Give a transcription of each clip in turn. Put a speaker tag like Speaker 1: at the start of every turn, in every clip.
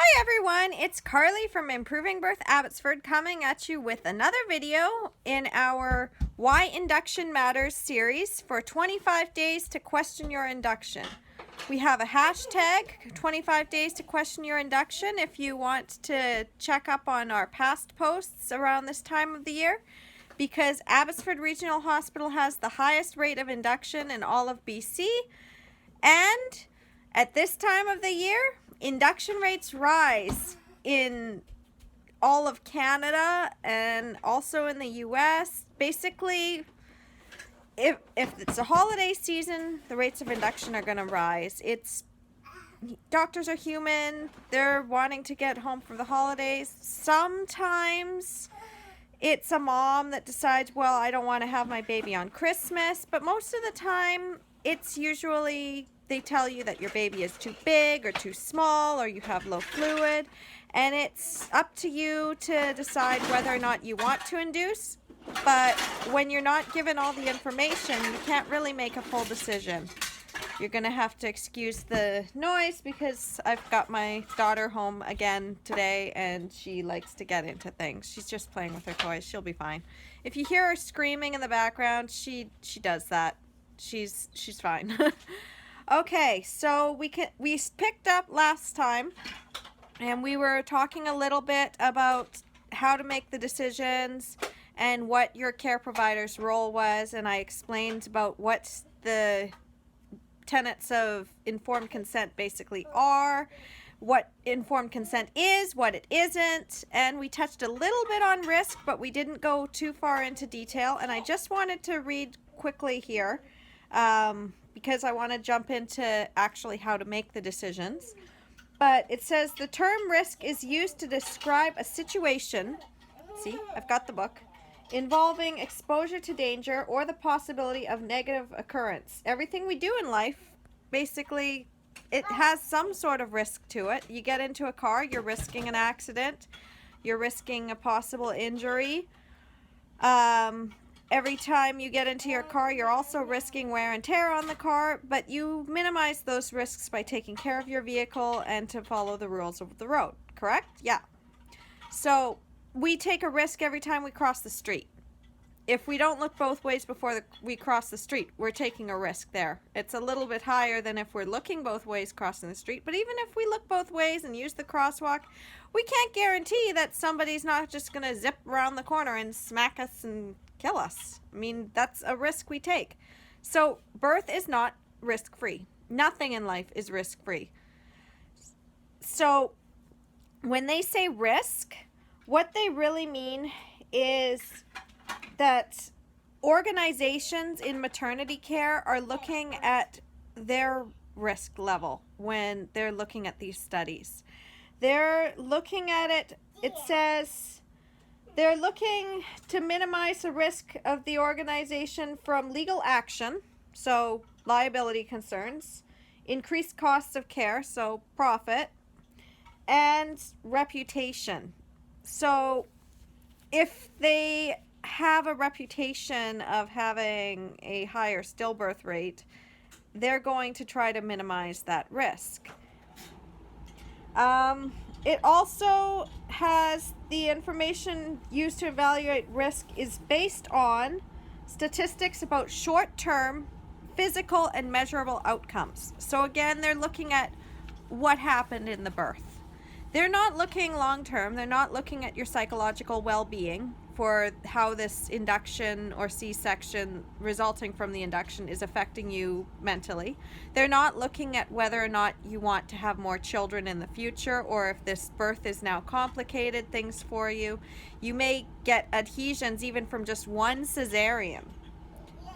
Speaker 1: Hi everyone, it's Carly from Improving Birth Abbotsford coming at you with another video in our Why Induction Matters series for 25 days to question your induction. We have a hashtag 25 days to question your induction if you want to check up on our past posts around this time of the year, because Abbotsford Regional Hospital has the highest rate of induction in all of BC, and at this time of the year, induction rates rise in all of Canada and also in the US. Basically, if it's a holiday season, the rates of induction are going to rise. Doctors are human. They're wanting to get home for the holidays. Sometimes it's a mom that decides, well, I don't want to have my baby on Christmas, but most of the time it's usually they tell you that your baby is too big or too small or you have low fluid, and it's up to you to decide whether or not you want to induce. But when you're not given all the information, you can't really make a full decision. You're gonna have to excuse the noise because I've got my daughter home again today and she likes to get into things. She's just playing with her toys. She'll be fine. If you hear her screaming in the background, she does that. She's fine. Okay, so we picked up last time and we were talking a little bit about how to make the decisions and what your care provider's role was, and I explained about what the tenets of informed consent basically are, what informed consent is, what it isn't, and we touched a little bit on risk, but we didn't go too far into detail. And I just wanted to read quickly here because I want to jump into actually how to make the decisions. But it says the term risk is used to describe a situation, see, I've got the book, involving exposure to danger or the possibility of negative occurrence. Everything we do in life, basically, it has some sort of risk to it. You get into a car, you're risking an accident, you're risking a possible injury. Every time you get into your car, you're also risking wear and tear on the car, but you minimize those risks by taking care of your vehicle and to follow the rules of the road, correct? Yeah. So we take a risk every time we cross the street. If we don't look both ways before we cross the street, we're taking a risk there. It's a little bit higher than if we're looking both ways crossing the street, but even if we look both ways and use the crosswalk, we can't guarantee that somebody's not just going to zip around the corner and smack us and kill us. I mean, that's a risk we take. So birth is not risk-free. Nothing in life is risk-free. So when they say risk, what they really mean is that organizations in maternity care are looking at their risk level when they're looking at these studies. They're looking at it, it says, they're looking to minimize the risk of the organization from legal action, so liability concerns, increased costs of care, so profit, and reputation. So if they have a reputation of having a higher stillbirth rate, they're going to try to minimize that risk. It also has the information used to evaluate risk is based on statistics about short-term physical and measurable outcomes. So again, they're looking at what happened in the birth. They're not looking long-term. They're not looking at your psychological well-being for how this induction or C-section resulting from the induction is affecting you mentally. They're not looking at whether or not you want to have more children in the future, or if this birth is now complicated things for you. You may get adhesions even from just one cesarean.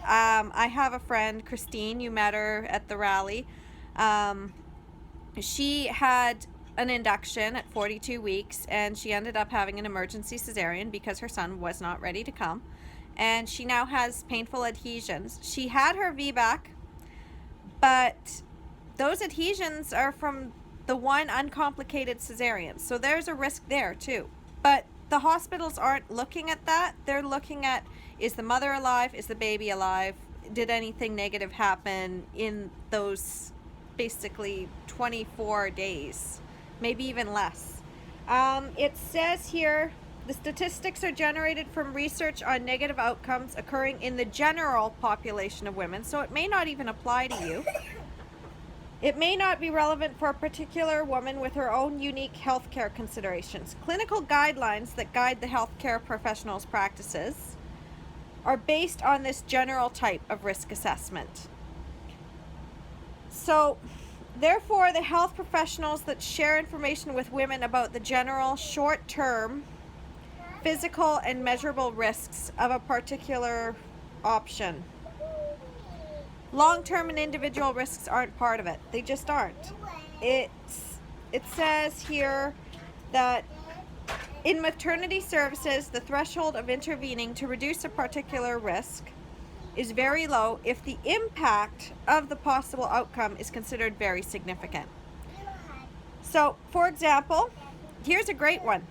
Speaker 1: I have a friend, Christine, you met her at the rally. She had an induction at 42 weeks and she ended up having an emergency cesarean because her son was not ready to come, and she now has painful adhesions. She had her VBAC, but those adhesions are from the one uncomplicated cesarean, so there's a risk there too. But the hospitals aren't looking at that. They're looking at, is the mother alive, is the baby alive, did anything negative happen in those basically 24 days maybe even less. It says here, the statistics are generated from research on negative outcomes occurring in the general population of women, so it may not even apply to you. It may not be relevant for a particular woman with her own unique healthcare considerations. Clinical guidelines that guide the healthcare professionals' practices are based on this general type of risk assessment. So, therefore, the health professionals that share information with women about the general short-term physical and measurable risks of a particular option. Long-term and individual risks aren't part of it. They just aren't. It says here that in maternity services, the threshold of intervening to reduce a particular risk is very low if the impact of the possible outcome is considered very significant. So, for example, here's a great one.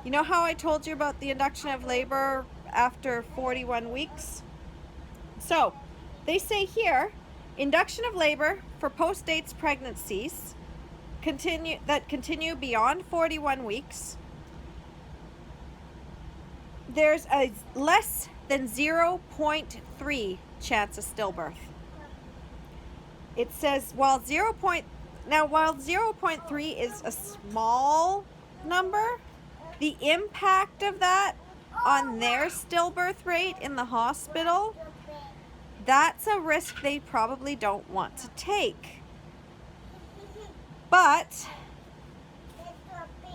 Speaker 1: You know how I told you about the induction of labor after 41 weeks? So, they say here, induction of labor for post-dates pregnancies continue beyond 41 weeks. There's a less than 0.3 chance of stillbirth. It says while 0.3 is a small number, the impact of that on their stillbirth rate in the hospital, that's a risk they probably don't want to take. But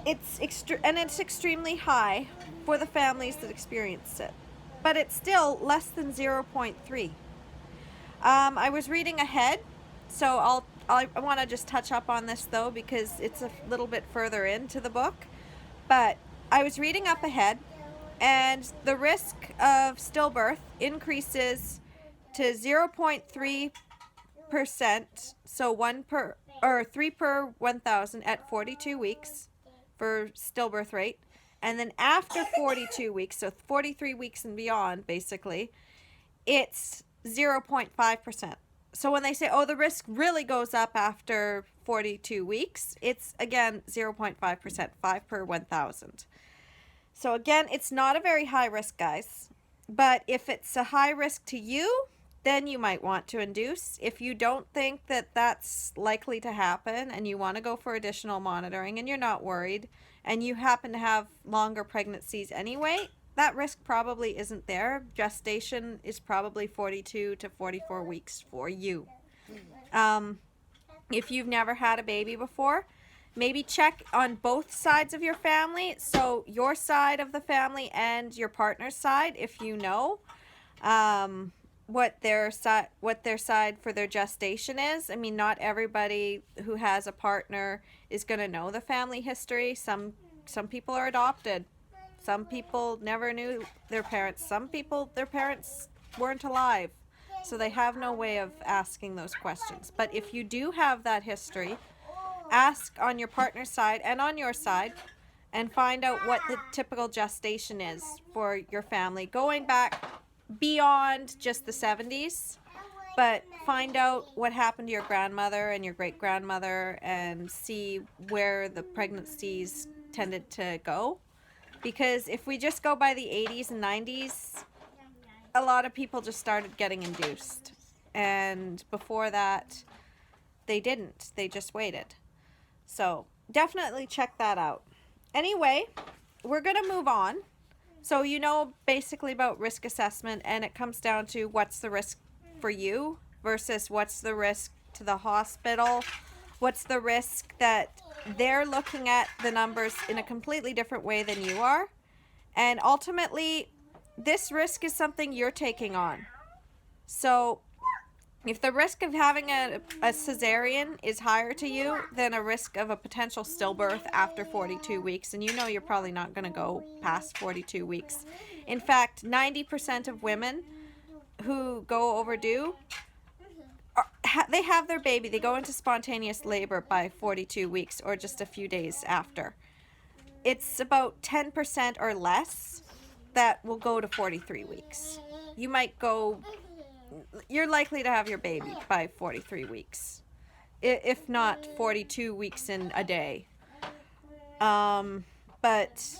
Speaker 1: it's extremely high for the families that experience it. But it's still less than 0.3. I was reading ahead, so I want to just touch up on this though because it's a little bit further into the book. But I was reading up ahead, and the risk of stillbirth increases to 0.3%, so 3 per 1,000 at 42 weeks for stillbirth rate, and then after 42 weeks, so 43 weeks and beyond, basically, it's 0.5%. So when they say, oh, the risk really goes up after 42 weeks, it's, again, 0.5%, 5 per 1,000. So again, it's not a very high risk, guys. But if it's a high risk to you, then you might want to induce. If you don't think that that's likely to happen and you want to go for additional monitoring and you're not worried and you happen to have longer pregnancies anyway, that risk probably isn't there. Gestation is probably 42 to 44 weeks for you. If you've never had a baby before, maybe check on both sides of your family. So your side of the family and your partner's side, if you know what their side for their gestation is. I mean, not everybody who has a partner is going to know the family history. Some people are adopted. Some people never knew their parents. Some people, their parents weren't alive. So they have no way of asking those questions. But if you do have that history, ask on your partner's side and on your side and find out what the typical gestation is for your family. Going back beyond just the 70s, but find out what happened to your grandmother and your great-grandmother and see where the pregnancies tended to go. Because if we just go by the 80s and 90s, a lot of people just started getting induced. And before that, they didn't. They just waited. So definitely check that out. Anyway, we're going to move on. So you know basically about risk assessment, and it comes down to what's the risk for you versus what's the risk to the hospital. What's the risk that they're looking at the numbers in a completely different way than you are. And ultimately, this risk is something you're taking on. So if the risk of having a cesarean is higher to you than a risk of a potential stillbirth after 42 weeks, and you know you're probably not going to go past 42 weeks. In fact, 90% of women who go overdue, they have their baby. They go into spontaneous labor by 42 weeks or just a few days after. It's about 10% or less that will go to 43 weeks. You're likely to have your baby by 43 weeks, if not 42 weeks in a day. But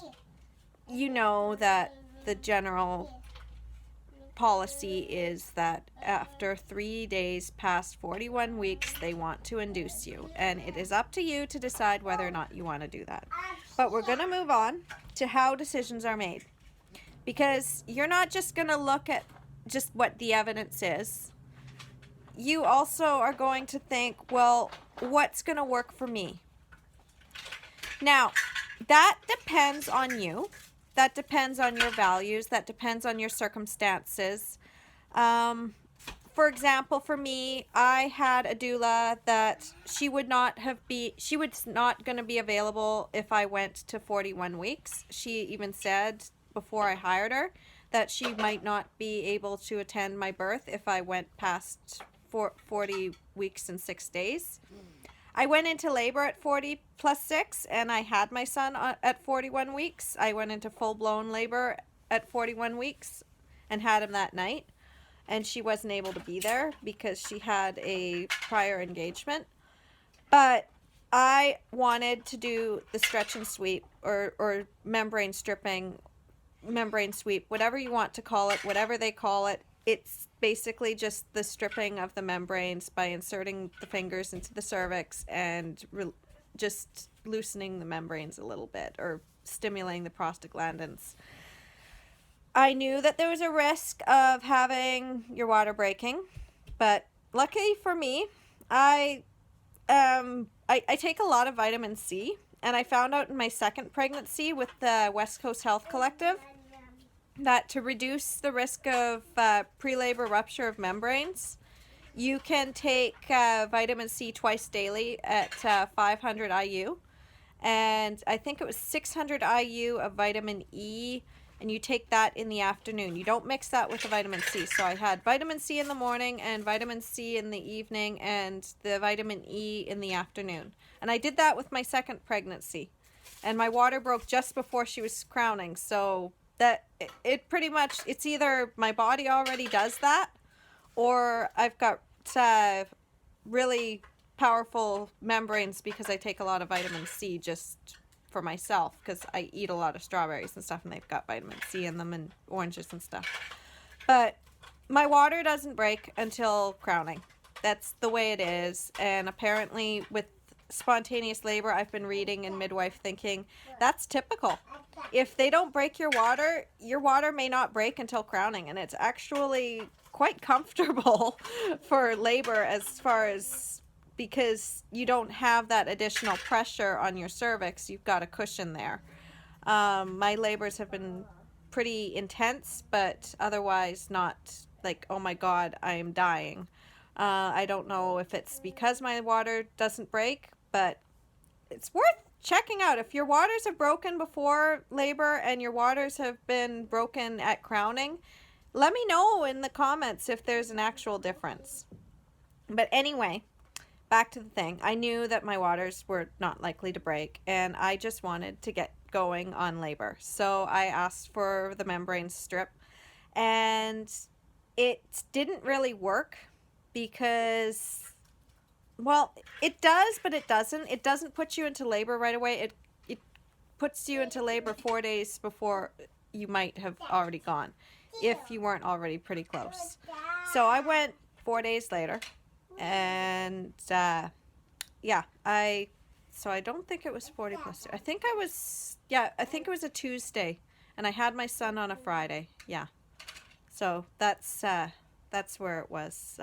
Speaker 1: you know that the general policy is that after 3 days past 41 weeks, they want to induce you. And it is up to you to decide whether or not you want to do that. But we're going to move on to how decisions are made. Because you're not just going to look at just what the evidence is. You also are going to think, well, what's going to work for me? Now, that depends on you. That depends on your values. That depends on your circumstances. For example, for me, I had a doula that she was not going to be available if I went to 41 weeks. She even said before I hired her that she might not be able to attend my birth if I went past 40 weeks and 6 days. I went into labor at 40 plus 6, and I had my son at 41 weeks. I went into full-blown labor at 41 weeks and had him that night. And she wasn't able to be there because she had a prior engagement. But I wanted to do the stretch and sweep or membrane stripping, membrane sweep, whatever you want to call it, whatever they call it. It's basically just the stripping of the membranes by inserting the fingers into the cervix and just loosening the membranes a little bit or stimulating the prostaglandins. I knew that there was a risk of having your water breaking, but luckily for me, I take a lot of vitamin C, and I found out in my second pregnancy with the West Coast Health Collective that to reduce the risk of pre-labor rupture of membranes, you can take vitamin C twice daily at 500 IU, and I think it was 600 IU of vitamin E, and you take that in the afternoon. You don't mix that with the vitamin C. So I had vitamin C in the morning and vitamin C in the evening and the vitamin E in the afternoon. And I did that with my second pregnancy. And my water broke just before she was crowning. So that it pretty much, it's either my body already does that or I've got really powerful membranes because I take a lot of vitamin C just for myself because I eat a lot of strawberries and stuff and they've got vitamin C in them and oranges and stuff. But my water doesn't break until crowning. That's the way it is. And apparently with spontaneous labor, I've been reading in midwife thinking that's typical. If they don't break your water may not break until crowning, and it's actually quite comfortable for labor as far as because you don't have that additional pressure on your cervix. You've got a cushion there. My labors have been pretty intense, but otherwise not like, oh my God, I'm dying. I don't know if it's because my water doesn't break, but it's worth checking out. If your waters have broken before labor and your waters have been broken at crowning, let me know in the comments if there's an actual difference. But anyway, back to the thing. I knew that my waters were not likely to break, and I just wanted to get going on labor. So I asked for the membrane strip, and it didn't really work because, well, it does, but it doesn't. It doesn't put you into labor right away. It puts you into labor 4 days before you might have already gone, if you weren't already pretty close. So I went 4 days later, and yeah, so I don't think it was 40 plus 2. I think it was a Tuesday, and I had my son on a Friday. Yeah, so that's where it was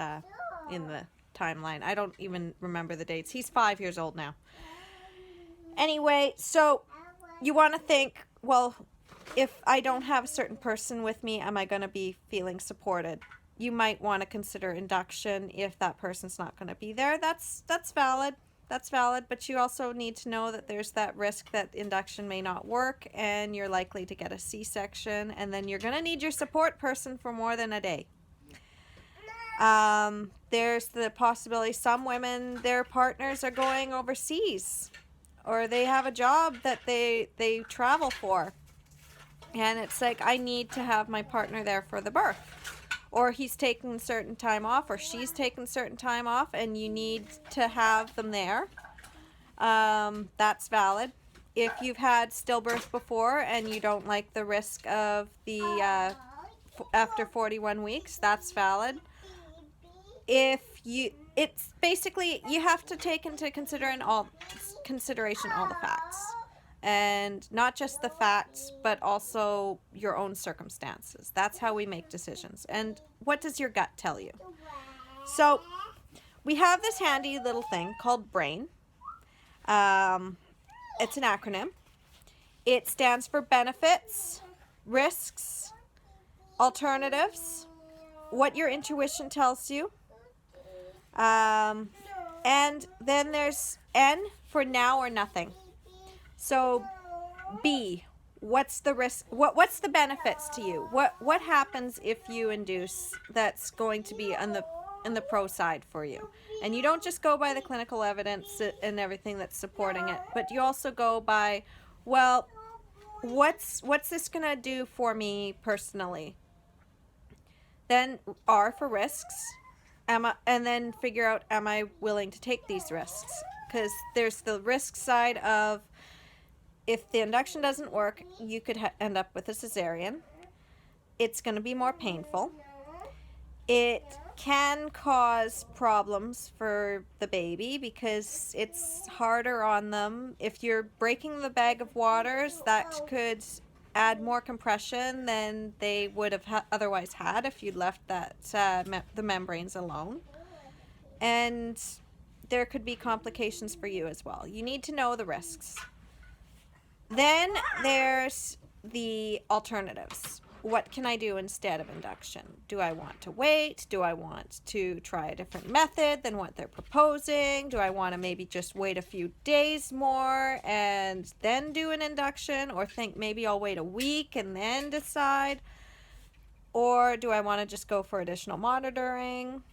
Speaker 1: in the timeline. I don't even remember the dates. He's 5 years old now. Anyway, so you want to think, well, if I don't have a certain person with me, am I going to be feeling supported? You might want to consider induction if that person's not going to be there. That's valid. That's valid, but you also need to know that there's that risk that induction may not work and you're likely to get a C-section, and then you're going to need your support person for more than a day. There's the possibility some women, their partners are going overseas, or they have a job that they travel for, and it's like, I need to have my partner there for the birth, or he's taking certain time off, or she's taking certain time off, and you need to have them there. That's valid. If you've had stillbirth before and you don't like the risk of the after 41 weeks, that's valid. It's basically, you have to take into consideration all the facts, and not just the facts, but also your own circumstances. That's how we make decisions. And what does your gut tell you? So we have this handy little thing called BRAIN. It's an acronym. It stands for benefits, risks, alternatives, what your intuition tells you, and then there's N for now or nothing. So B, what's the risk? What's the benefits to you? What happens if you induce that's going to be on the pro side for you? And you don't just go by the clinical evidence and everything that's supporting it, but you also go by, well, what's this gonna do for me personally? Then R for risks. And then figure out, am I willing to take these risks? Because there's the risk side of, if the induction doesn't work, you could end up with a cesarean. It's going to be more painful. It can cause problems for the baby because it's harder on them. If you're breaking the bag of waters, that could add more compression than they would have otherwise had if you'd left that the membranes alone. And there could be complications for you as well. You need to know the risks. Then there's the alternatives. What can I do instead of induction? Do I want to wait? Do I want to try a different method than what they're proposing? Do I want to maybe just wait a few days more and then do an induction? Or think maybe I'll wait a week and then decide? Or do I want to just go for additional monitoring?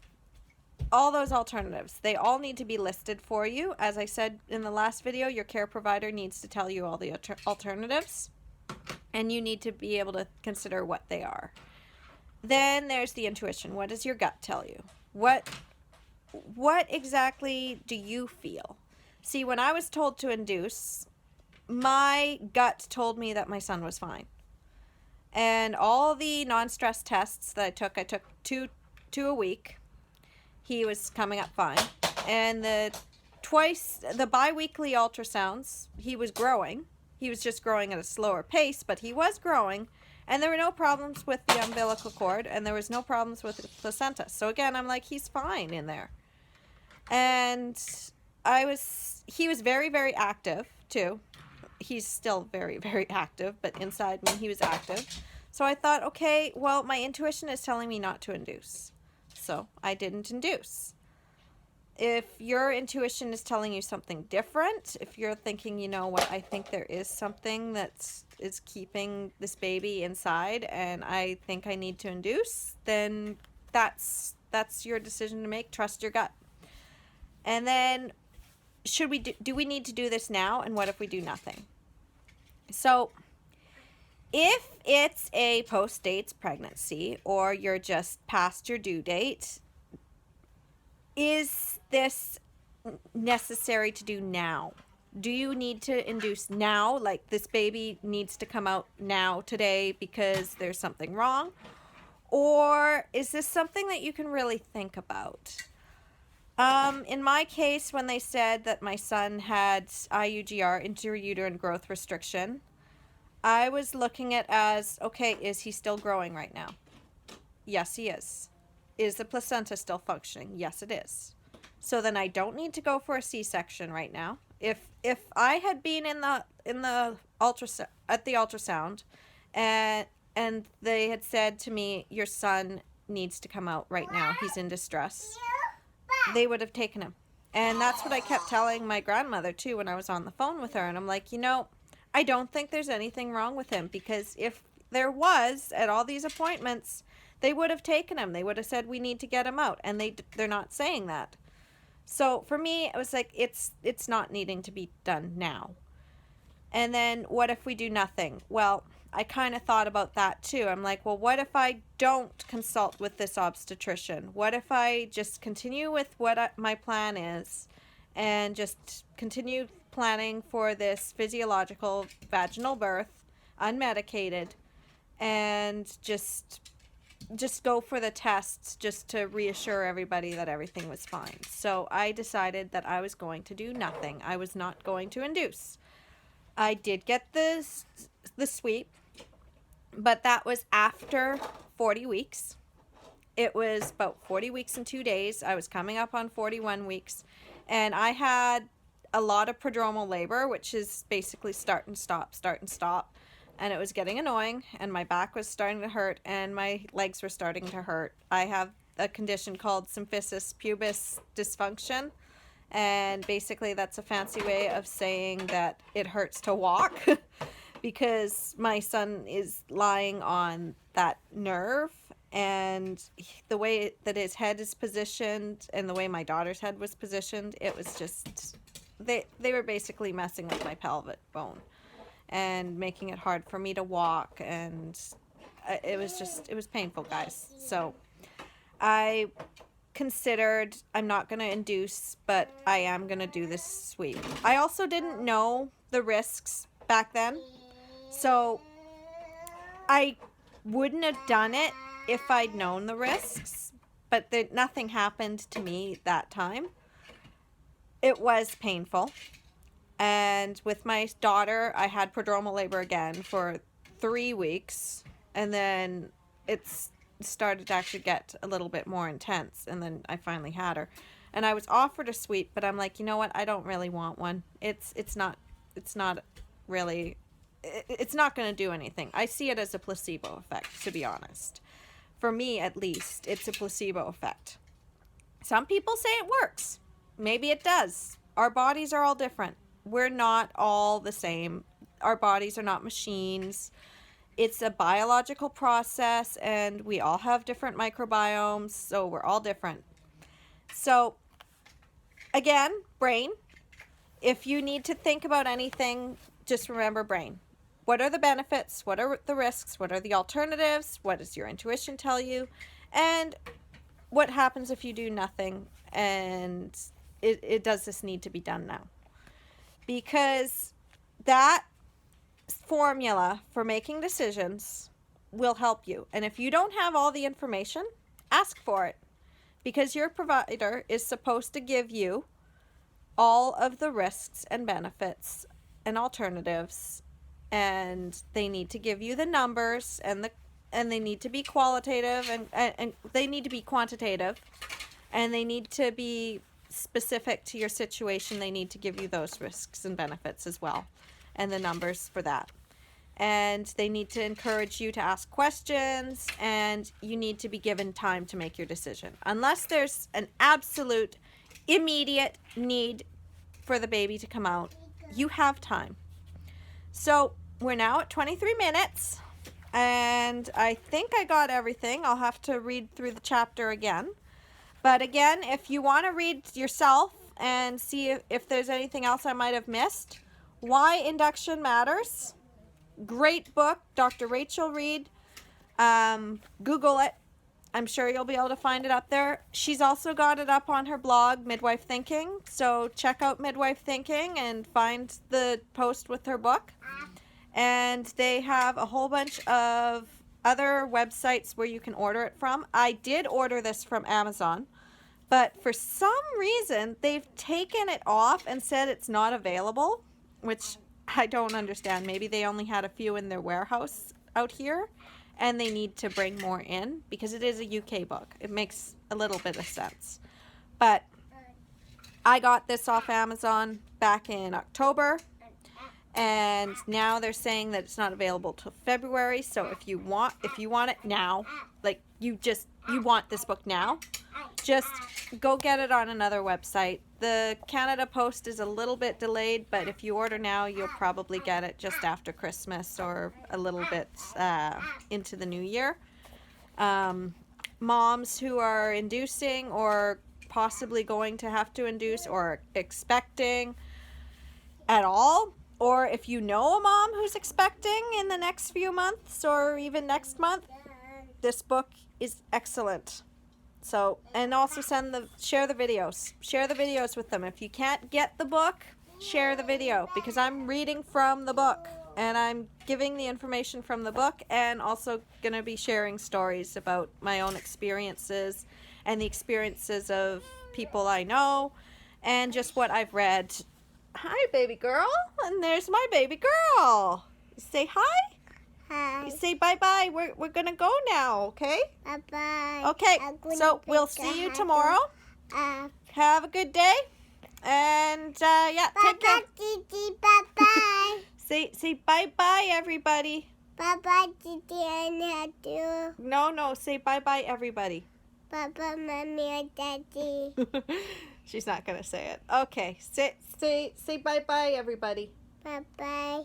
Speaker 1: All those alternatives, they all need to be listed for you. As I said in the last video, your care provider needs to tell you all the alternatives, and you need to be able to consider what they are. Then there's the intuition. What does your gut tell you? What exactly do you feel? See, when I was told to induce, my gut told me that my son was fine. And all the non-stress tests that I took two a week. He was coming up fine. And the bi-weekly ultrasounds, he was growing. He was just growing at a slower pace, but he was growing. And there were no problems with the umbilical cord, and there was no problems with the placenta. So again, I'm like, he's fine in there. And he was very, very active too. He's still very, very active, but inside me, he was active. So I thought, okay, well, my intuition is telling me not to induce. So I didn't induce. If your intuition is telling you something different, if you're thinking, you know what, I think there is something that is keeping this baby inside and I think I need to induce, then that's your decision to make. Trust your gut. And then do we need to do this now? And what if we do nothing? So if it's a post-dates pregnancy or you're just past your due date, is this necessary to do now? Do you need to induce now? Like, this baby needs to come out now, today, because there's something wrong? Or is this something that you can really think about? In my case, when they said that my son had IUGR, intrauterine growth restriction, I was looking at as, okay, is he still growing right now? Yes, he is. Is the placenta still functioning? Yes, it is. So then I don't need to go for a C-section right now. If I had been at the ultrasound and they had said to me, your son needs to come out right now, he's in distress, they would have taken him. And that's what I kept telling my grandmother too when I was on the phone with her. And I'm like, you know, I don't think there's anything wrong with him, because if there was at all these appointments, they would have taken him. They would have said, we need to get him out. And they're not saying that. So for me, it was like, it's not needing to be done now. And then what if we do nothing? Well, I kind of thought about that too. I'm like, well, what if I don't consult with this obstetrician? What if I just continue with what my plan is and just continue planning for this physiological vaginal birth, unmedicated, and just go for the tests just to reassure everybody that everything was fine. So I decided that I was going to do nothing. I was not going to induce. I did get the sweep, but that was after 40 weeks. It was about 40 weeks and 2 days. I was coming up on 41 weeks, and I had a lot of prodromal labor, which is basically start and stop, and it was getting annoying, and my back was starting to hurt, and my legs were starting to hurt. I have a condition called symphysis pubis dysfunction, and basically that's a fancy way of saying that it hurts to walk because my son is lying on that nerve, and the way that his head is positioned and the way my daughter's head was positioned, it was just, they were basically messing with my pelvic bone and making it hard for me to walk, and it was painful, guys. So I considered, I'm not going to induce, but I am going to do this sweep. I also didn't know the risks back then, so I wouldn't have done it if I'd known the risks, but nothing happened to me that time. It was painful, and with my daughter, I had prodromal labor again for 3 weeks, and then it's started to actually get a little bit more intense, and then I finally had her, and I was offered a sweep, but I'm like, you know what, I don't really want one. It's not really, it's not going to do anything. I see it as a placebo effect, to be honest. For me, at least, it's a placebo effect. Some people say it works. Maybe it does. Our bodies are all different. We're not all the same. Our bodies are not machines. It's a biological process, and we all have different microbiomes, so we're all different. So, again, brain. If you need to think about anything, just remember brain. What are the benefits? What are the risks? What are the alternatives? What does your intuition tell you? And what happens if you do nothing? And does this need to be done now? Because that formula for making decisions will help you. And if you don't have all the information, ask for it. Because your provider is supposed to give you all of the risks and benefits and alternatives, and they need to give you the numbers, and they need to be qualitative, and they need to be quantitative, and they need to be specific to your situation. They need to give you those risks and benefits as well, and the numbers for that. And they need to encourage you to ask questions, and you need to be given time to make your decision. Unless there's an absolute immediate need for the baby to come out, you have time. So we're now at 23 minutes, and I think I got everything. I'll have to read through the chapter again. But again, if you want to read yourself and see if there's anything else I might have missed, Why Induction Matters. Great book, Dr. Rachel Reed. Google it. I'm sure you'll be able to find it up there. She's also got it up on her blog, Midwife Thinking. So check out Midwife Thinking and find the post with her book. And they have a whole bunch of other websites where you can order it from. I did order this from Amazon, but for some reason they've taken it off and said it's not available, which I don't understand. Maybe they only had a few in their warehouse out here, and they need to bring more in because it is a UK book. It makes a little bit of sense. But I got this off Amazon back in October, and now they're saying that it's not available till February. So if you want it now, like you want this book now, just go get it on another website. The Canada Post is a little bit delayed, but if you order now, you'll probably get it just after Christmas or a little bit into the new year. Moms who are inducing or possibly going to have to induce or expecting at all, or if you know a mom who's expecting in the next few months or even next month, this book is excellent. So, and also share the videos with them. If you can't get the book share the video because I'm reading from the book and I'm giving the information from the book and also going to be sharing stories about my own experiences and the experiences of people I know and just what I've read. Hi, baby girl. And there's my baby girl. Say hi.
Speaker 2: Hi.
Speaker 1: You say bye-bye. We're going to go now, okay?
Speaker 2: Bye-bye.
Speaker 1: Okay, so we'll see you tomorrow. Have a good day. And, yeah, take care.
Speaker 2: Bye-bye.
Speaker 1: Say bye-bye, everybody.
Speaker 2: Bye-bye, Gigi and Daddy.
Speaker 1: No, say bye-bye, everybody.
Speaker 2: Bye-bye, Mommy and Daddy.
Speaker 1: She's not going to say it. Okay, say bye-bye, everybody.
Speaker 2: Bye-bye,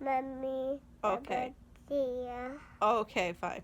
Speaker 2: Mommy.
Speaker 1: Okay.
Speaker 2: See ya.
Speaker 1: Okay, fine.